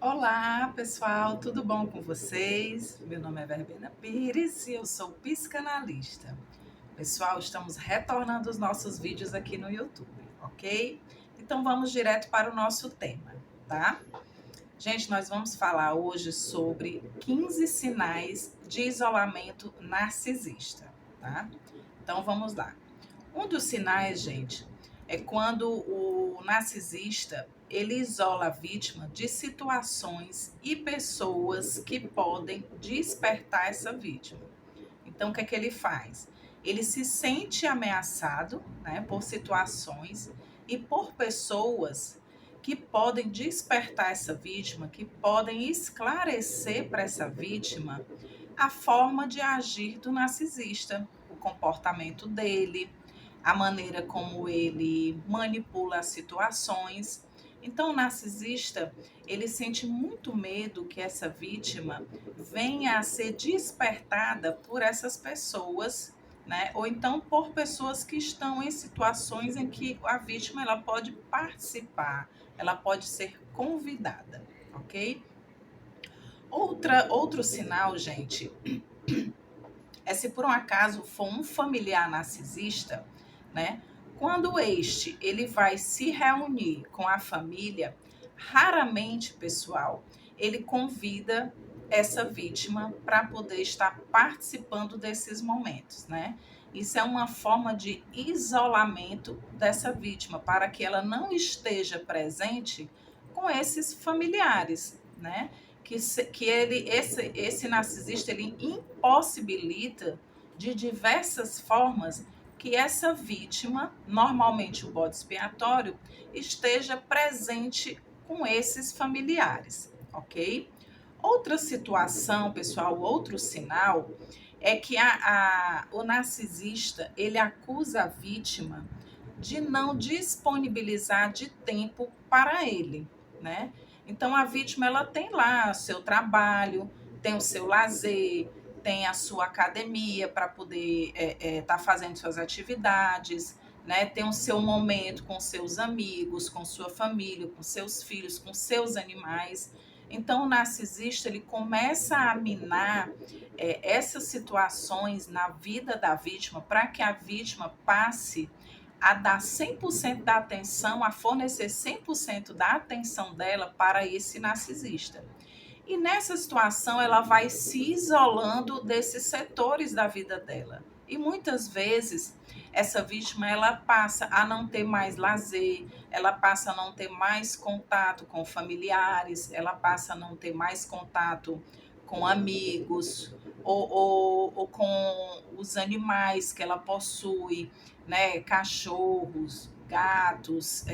Olá, pessoal, tudo bom com vocês? Meu nome é Verbena Pires e eu sou psicanalista. Pessoal, estamos retornando os nossos vídeos aqui no YouTube, ok? Então vamos direto para o nosso tema, tá? Gente, nós vamos falar hoje sobre 15 sinais de isolamento narcisista, tá? Então vamos lá. Um dos sinais, gente, é quando o narcisista ele isola a vítima de situações e pessoas que podem despertar essa vítima. Então, o que é que ele faz? Ele se sente ameaçado, né, por situações e por pessoas que podem despertar essa vítima, que podem esclarecer para essa vítima a forma de agir do narcisista, o comportamento dele, a maneira como ele manipula as situações. Então, o narcisista, ele sente muito medo que essa vítima venha a ser despertada por essas pessoas, né? Ou então por pessoas que estão em situações em que a vítima ela pode participar, ela pode ser convidada, ok? Outro sinal, gente, é se por um acaso for um familiar narcisista, né? Quando este ele vai se reunir com a família, raramente, pessoal, ele convida essa vítima para poder estar participando desses momentos, né? Isso é uma forma de isolamento dessa vítima, para que ela não esteja presente com esses familiares, né? Esse narcisista ele impossibilita de diversas formas que essa vítima, normalmente o bode expiatório, esteja presente com esses familiares, ok? Outra situação, pessoal, outro sinal é que o narcisista ele acusa a vítima de não disponibilizar de tempo para ele, né? Então a vítima ela tem lá o seu trabalho, tem o seu lazer, tem a sua academia para poder estar fazendo suas atividades, né? Tem o seu momento com seus amigos, com sua família, com seus filhos, com seus animais. Então o narcisista ele começa a minar essas situações na vida da vítima para que a vítima passe a dar 100% da atenção, a fornecer 100% da atenção dela para esse narcisista. E nessa situação, ela vai se isolando desses setores da vida dela. E muitas vezes, essa vítima ela passa a não ter mais lazer, ela passa a não ter mais contato com familiares, ela passa a não ter mais contato com amigos ou com os animais que ela possui, né? Cachorros, gatos,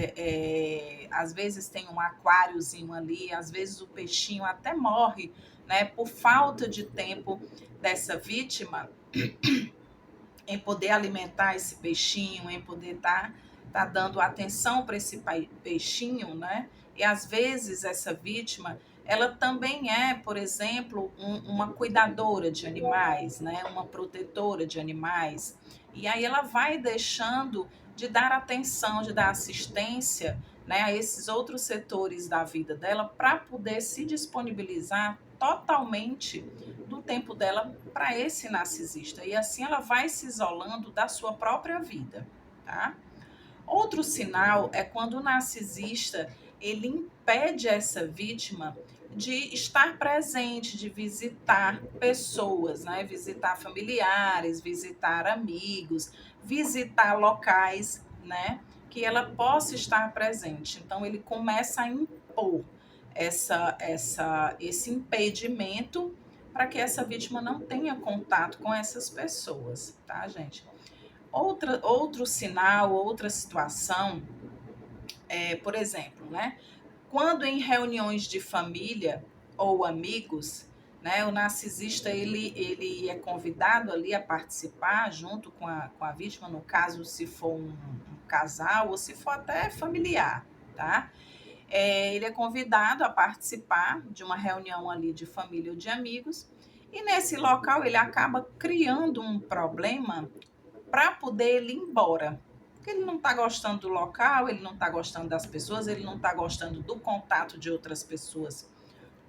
às vezes tem um aquáriozinho ali, às vezes o peixinho até morre, né, por falta de tempo dessa vítima em poder alimentar esse peixinho, em poder tá dando atenção para esse peixinho, né? E às vezes essa vítima, ela também é, por exemplo, uma cuidadora de animais, né? Uma protetora de animais. E aí ela vai deixando de dar atenção, de dar assistência, né, a esses outros setores da vida dela para poder se disponibilizar totalmente do tempo dela para esse narcisista. E assim ela vai se isolando da sua própria vida, tá? Outro sinal é quando o narcisista ele impede essa vítima de estar presente, de visitar pessoas, né? Visitar familiares, visitar amigos, visitar locais, né? Que ela possa estar presente. Então ele começa a impor esse impedimento para que essa vítima não tenha contato com essas pessoas, tá, gente? Outro sinal, outra situação por exemplo, né? Quando em reuniões de família ou amigos, né, o narcisista ele é convidado ali a participar junto com a vítima, no caso, se for um casal ou se for até familiar, tá? Ele é convidado a participar de uma reunião ali de família ou de amigos, e nesse local ele acaba criando um problema para poder ele ir embora. Porque ele não está gostando do local, ele não está gostando das pessoas, ele não está gostando do contato de outras pessoas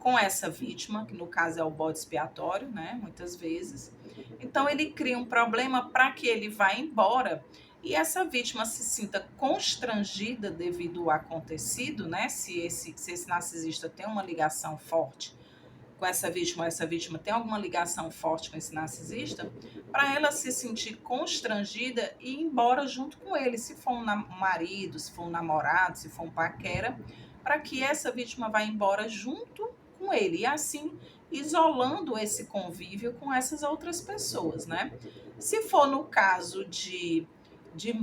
com essa vítima, que no caso é o bode expiatório, né? Muitas vezes. Então, ele cria um problema para que ele vá embora e essa vítima se sinta constrangida devido ao acontecido, né? Se esse narcisista tem uma ligação forte com essa vítima tem alguma ligação forte com esse narcisista, para ela se sentir constrangida e ir embora junto com ele, se for um marido, se for um namorado, se for um paquera, para que essa vítima vá embora junto com ele, e assim isolando esse convívio com essas outras pessoas, né? Se for no caso de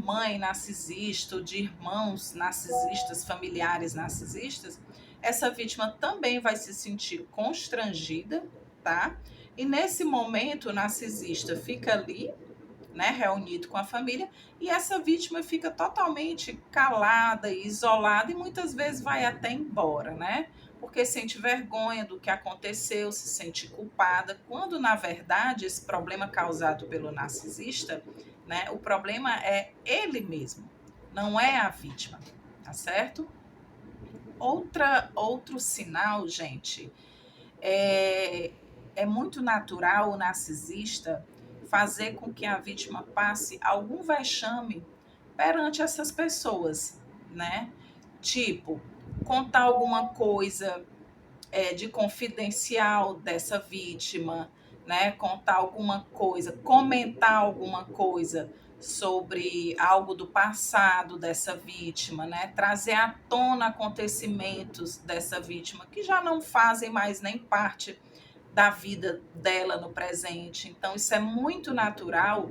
mãe narcisista, ou de irmãos narcisistas, familiares narcisistas, essa vítima também vai se sentir constrangida, tá? E nesse momento o narcisista fica ali, né, reunido com a família, e essa vítima fica totalmente calada e isolada e muitas vezes vai até embora, né? Porque sente vergonha do que aconteceu, se sente culpada, quando na verdade esse problema causado pelo narcisista, né, o problema é ele mesmo, não é a vítima, tá certo? Outro sinal, gente, é, é muito natural o narcisista fazer com que a vítima passe algum vexame perante essas pessoas, né? Tipo, contar alguma coisa de confidencial dessa vítima, né? Contar alguma coisa, comentar alguma coisa sobre algo do passado dessa vítima, né? Trazer à tona acontecimentos dessa vítima que já não fazem mais nem parte da vida dela no presente. Então, isso é muito natural.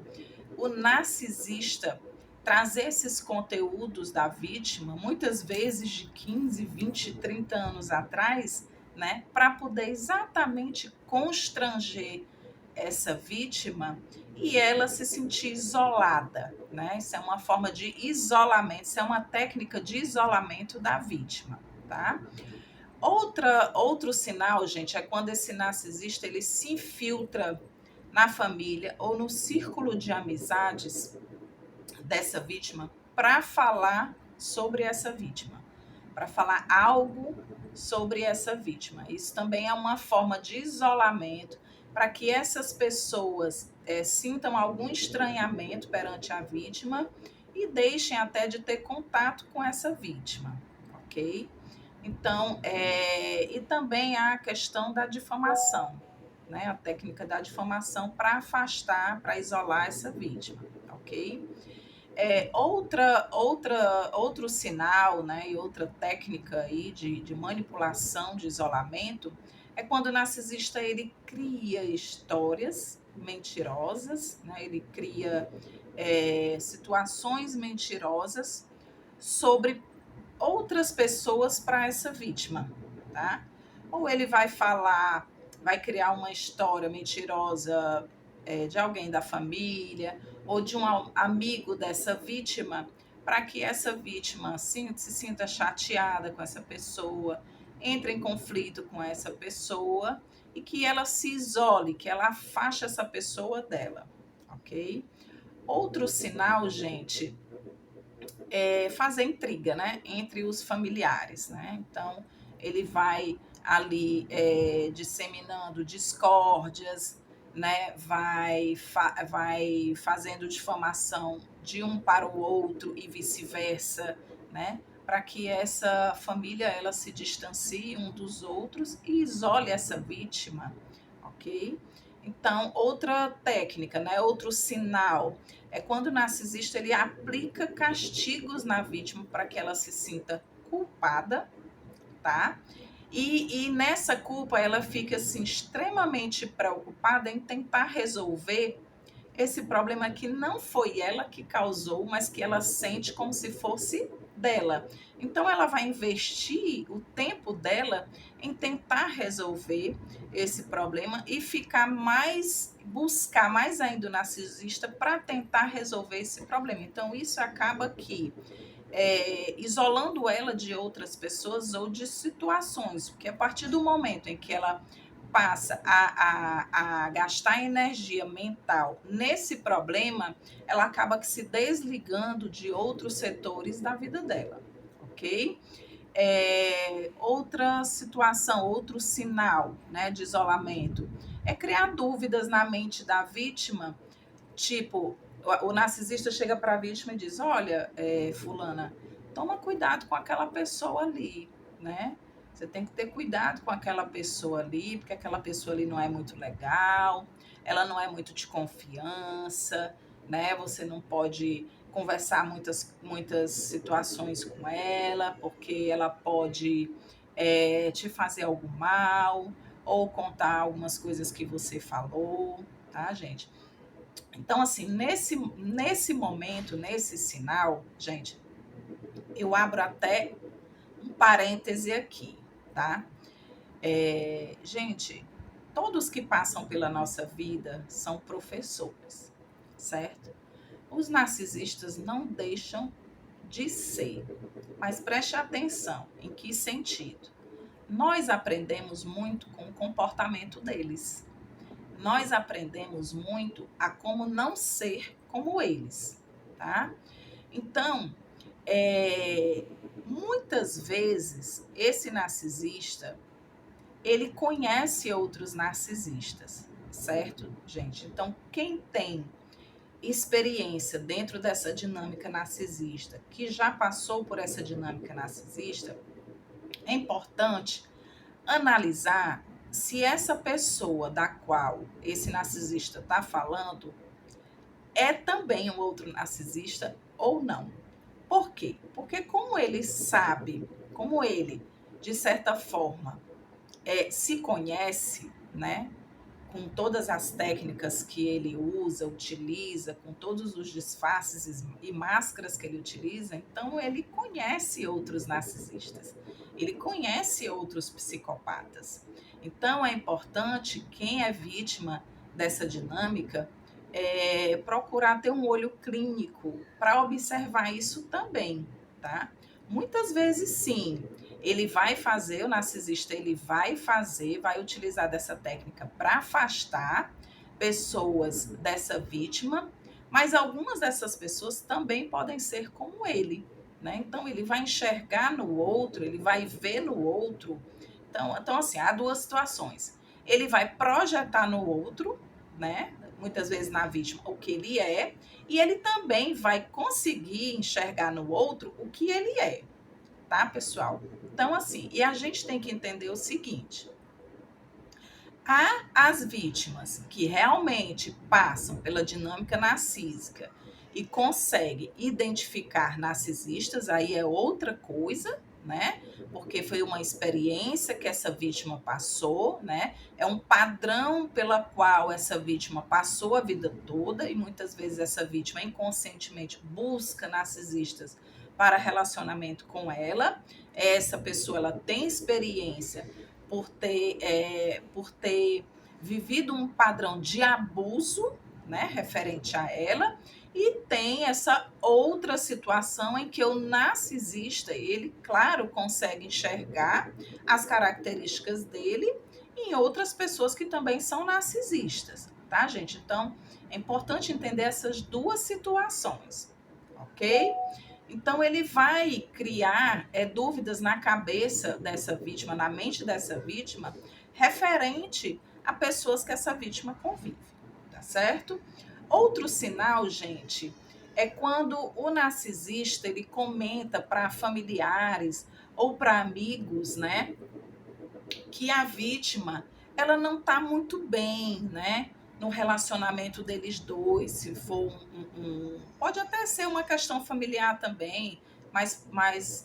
O narcisista trazer esses conteúdos da vítima, muitas vezes de 15, 20, 30 anos atrás, né, para poder exatamente constranger essa vítima e ela se sentir isolada, né? Isso é uma forma de isolamento, isso é uma técnica de isolamento da vítima, tá? Outro sinal, gente, é quando esse narcisista ele se infiltra na família ou no círculo de amizades dessa vítima para falar sobre essa vítima, para falar algo sobre essa vítima. Isso também é uma forma de isolamento para que essas pessoas sintam algum estranhamento perante a vítima e deixem até de ter contato com essa vítima, ok? Então, e também há a questão da difamação, né? A técnica da difamação para afastar, para isolar essa vítima, ok? Outro sinal, né, e outra técnica aí de manipulação, de isolamento, é quando o narcisista ele cria histórias mentirosas, né, ele cria situações mentirosas sobre outras pessoas para essa vítima, tá? Ou ele vai falar, vai criar uma história mentirosa de alguém da família ou de um amigo dessa vítima, para que essa vítima assim, se sinta chateada com essa pessoa, entre em conflito com essa pessoa e que ela se isole, que ela afaste essa pessoa dela, ok? Outro sinal, gente, fazer intriga, né, entre os familiares, né? Então, ele vai ali disseminando discórdias, né? Vai fazendo difamação de um para o outro e vice-versa, né? Para que essa família ela se distancie um dos outros e isole essa vítima, ok? Então, outra técnica, né? Outro sinal é quando o narcisista ele aplica castigos na vítima para que ela se sinta culpada, tá? E nessa culpa ela fica assim extremamente preocupada em tentar resolver esse problema que não foi ela que causou, mas que ela sente como se fosse dela. Então ela vai investir o tempo dela em tentar resolver esse problema e buscar mais ainda o narcisista para tentar resolver esse problema. Então isso acaba que isolando ela de outras pessoas ou de situações, porque a partir do momento em que ela passa a gastar energia mental nesse problema, ela acaba que se desligando de outros setores da vida dela, ok? Outra situação, outro sinal, né, de isolamento é criar dúvidas na mente da vítima, tipo, o narcisista chega para a vítima e diz: olha, fulana, toma cuidado com aquela pessoa ali, né? Você tem que ter cuidado com aquela pessoa ali, porque aquela pessoa ali não é muito legal, ela não é muito de confiança, né? Você não pode conversar muitas situações com ela, porque ela pode te fazer algo mal, ou contar algumas coisas que você falou, tá, gente? Então, assim, nesse momento, nesse sinal, gente, eu abro até um parêntese aqui, tá? Gente, todos que passam pela nossa vida são professores, certo? Os narcisistas não deixam de ser, mas preste atenção em que sentido. Nós aprendemos muito com o comportamento deles. Nós aprendemos muito a como não ser como eles, tá? Então, muitas vezes, esse narcisista, ele conhece outros narcisistas, certo, gente? Então, quem tem experiência dentro dessa dinâmica narcisista, que já passou por essa dinâmica narcisista, é importante analisar se essa pessoa da qual esse narcisista está falando é também um outro narcisista ou não. Por quê? Porque como ele sabe, como ele, de certa forma, se conhece, né? Com todas as técnicas que ele usa, utiliza, com todos os disfarces e máscaras que ele utiliza, então ele conhece outros narcisistas, ele conhece outros psicopatas. Então é importante quem é vítima dessa dinâmica procurar ter um olho clínico para observar isso também, tá? Muitas vezes sim, ele vai fazer, o narcisista ele vai fazer, vai utilizar dessa técnica para afastar pessoas dessa vítima, mas algumas dessas pessoas também podem ser como ele, né? Então ele vai enxergar no outro, ele vai ver no outro. Então assim, há duas situações. Ele vai projetar no outro, né? Muitas vezes na vítima, o que ele é, e ele também vai conseguir enxergar no outro o que ele é, tá, pessoal? Então, assim, e a gente tem que entender o seguinte: há as vítimas que realmente passam pela dinâmica narcísica e conseguem identificar narcisistas, aí é outra coisa, né? Porque foi uma experiência que essa vítima passou, né? É um padrão pela qual essa vítima passou a vida toda e muitas vezes essa vítima inconscientemente busca narcisistas para relacionamento com ela. Essa pessoa ela tem experiência por ter vivido um padrão de abuso, né, referente a ela, e tem essa outra situação em que o narcisista, ele, claro, consegue enxergar as características dele em outras pessoas que também são narcisistas, tá, gente? Então, é importante entender essas duas situações, ok? Então, ele vai criar dúvidas na cabeça dessa vítima, na mente dessa vítima, referente a pessoas que essa vítima convive, tá certo? Outro sinal, gente, é quando o narcisista ele comenta para familiares ou para amigos, né, que a vítima ela não está muito bem, né? No relacionamento deles dois, se for pode até ser uma questão familiar também, mas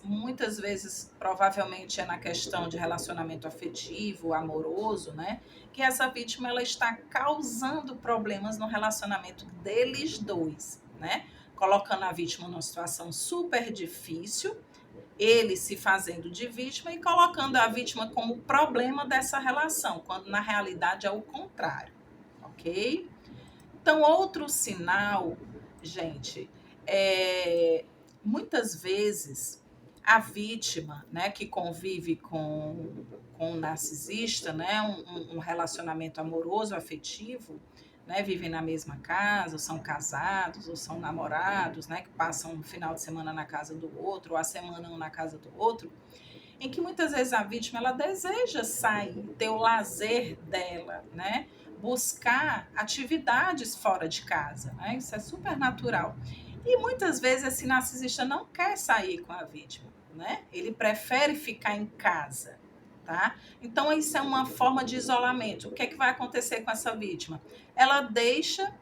muitas vezes provavelmente é na questão de relacionamento afetivo, amoroso, né? Que essa vítima ela está causando problemas no relacionamento deles dois, né? Colocando a vítima numa situação super difícil, ele se fazendo de vítima e colocando a vítima como problema dessa relação, quando na realidade é o contrário, ok? Então, outro sinal, gente, muitas vezes a vítima, né, que convive com um narcisista, né, um relacionamento amoroso, afetivo, né, vivem na mesma casa, ou são casados, ou são namorados, né, que passam um final de semana na casa do outro, ou a semana um na casa do outro, em que muitas vezes a vítima ela deseja sair, ter o lazer dela, né? Buscar atividades fora de casa, né? Isso é super natural. E muitas vezes esse narcisista não quer sair com a vítima, né? Ele prefere ficar em casa, tá? Então isso é uma forma de isolamento. O que é que vai acontecer com essa vítima? Ela deixa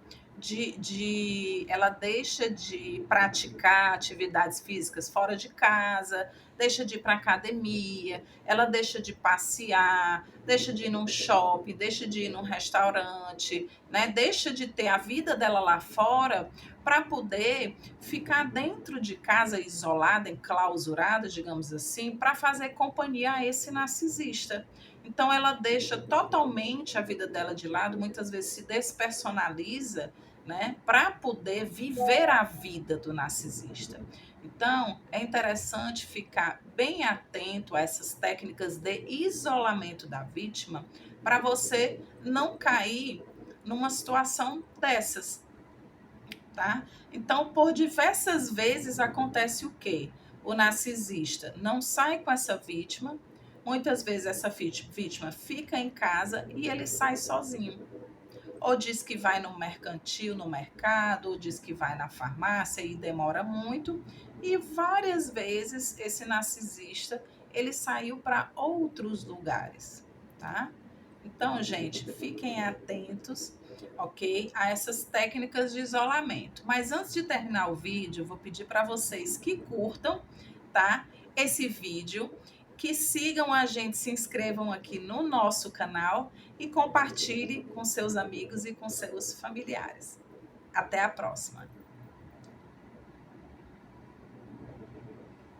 ela deixa de praticar atividades físicas fora de casa, deixa de ir para academia, ela deixa de passear, deixa de ir num shopping, deixa de ir num restaurante, né? Deixa de ter a vida dela lá fora para poder ficar dentro de casa isolada, enclausurada, digamos assim, para fazer companhia a esse narcisista. Então ela deixa totalmente a vida dela de lado, muitas vezes se despersonaliza, né, para poder viver a vida do narcisista. Então, é interessante ficar bem atento a essas técnicas de isolamento da vítima para você não cair numa situação dessas, tá? Então, por diversas vezes acontece o quê? O narcisista não sai com essa vítima, muitas vezes essa vítima fica em casa e ele sai sozinho. Ou diz que vai no mercantil, no mercado, ou diz que vai na farmácia e demora muito. E várias vezes esse narcisista, ele saiu para outros lugares, tá? Então, gente, fiquem atentos, ok? A essas técnicas de isolamento. Mas antes de terminar o vídeo, eu vou pedir para vocês que curtam, tá? Esse vídeo, que sigam a gente, se inscrevam aqui no nosso canal e compartilhe com seus amigos e com seus familiares. Até a próxima!